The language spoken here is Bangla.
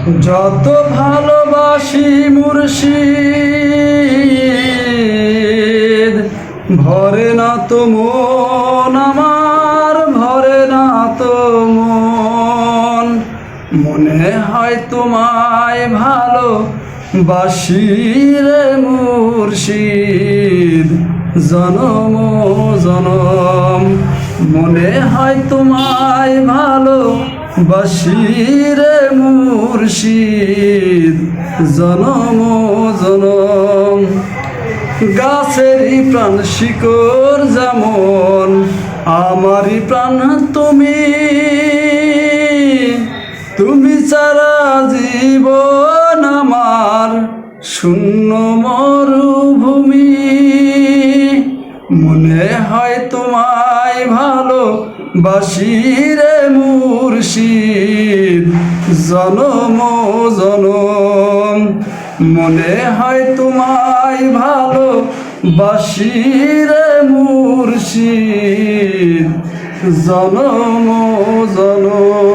যত ভালোবাসি মুর্শিদ, ভরে না তো মন আমার, ভরে না তো মন। মনে হয় তোমায় ভালো বাসি রে মুর্শিদ, জনম জনম। মনে হয় তোমায় ভালো বাসি রে মুর্শিদ, জনম জনম। গাছেরই প্রাণ শিকড় যেমন, আমারই প্রাণ তুমি। তুমি ছাড়া জীবন আমার শূন্য মরুভূমি। মনে হয় তোমায় ভালো বাসি রে মুর্শিদ, জনম জনম। মনে হয় তোমায় ভালো বাসি রে মুর্শিদ, জনম জনম।